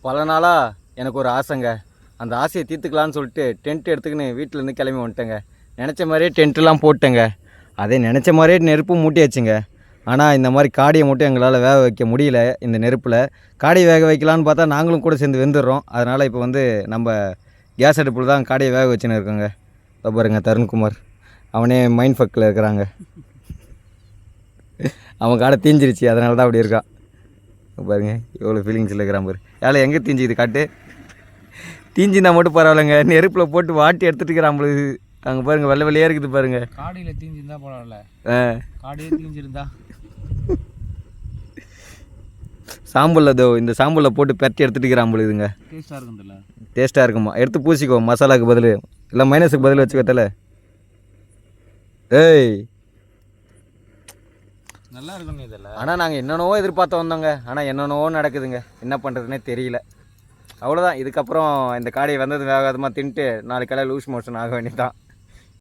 பல நாளாக எனக்கு ஒரு ஆசைங்க. அந்த ஆசையை தீர்த்துக்கலான்னு சொல்லிட்டு டென்ட் எடுத்துக்கின்னு வீட்டிலேருந்து கிளம்பி வந்துட்டேங்க. நினச்ச மாதிரியே டென்ட்டெலாம் போட்டேங்க. அதே நினச்ச மாதிரியே நெருப்பும் மூட்டியாச்சுங்க. ஆனால் இந்த மாதிரி காடியை மட்டும் எங்களால் வேக வைக்க முடியல. இந்த நெருப்பில் காடியை வேக வைக்கலான்னு பார்த்தா நாங்களும் கூட சேர்ந்து வெந்துடுறோம். அதனால் இப்போ வந்து நம்ம கேஸ் அடுப்பில் தான் காடியை வேக வச்சுன்னு இருக்கோங்க. பாருங்க தருண்குமார், அவனே மைண்ட் ஃபக்கில் இருக்கிறாங்க. அவன் காடை தீஞ்சிருச்சு, அதனால தான் அப்படி இருக்கான். பாருங்க எவ்வளோ ஃபீலிங்ஸில் இருக்கிறான் பாரு. ஏழை எங்கே தீஞ்சிது காட்டு. தீஞ்சிருந்தா மட்டும் பரவாயில்லைங்க, நெருப்பில் போட்டு வாட்டி எடுத்துகிட்டு இருக்கிறான் நம்மளுக்கு. அங்கே பாருங்க வெள்ளை வெள்ளையாக இருக்குது பாருங்க. காடியில் தீஞ்சிருந்தா பரவாயில்ல, காடியே தீஞ்சிருந்தா சாம்பலில் இந்த சாம்பலில் போட்டு பெரட்டி எடுத்துகிட்டு இருக்கிறான் பொழுதுங்க. டேஸ்ட்டாக இருக்கும்ல. டேஸ்ட்டாக இருக்குமா? எடுத்து பூசிக்கோ மசாலாவுக்கு பதில், இல்லை மைனஸுக்கு பதில் வச்சுக்கத்தல. ஏய் நல்லா இருக்குன்னு இதெல்லாம். ஆனால் நாங்கள் என்னென்னவோ எதிர்பார்த்து வந்தோங்க. ஆனால் என்னென்னவோ நடக்குதுங்க. என்ன பண்ணுறதுனே தெரியல. அவ்வளோதான். இதுக்கப்புறம் இந்த காடியை வந்தது வேகாதமாக தின்ட்டு நாளைக்கு காலையில் லூஸ் மோஷன் ஆக வேண்டியதான்.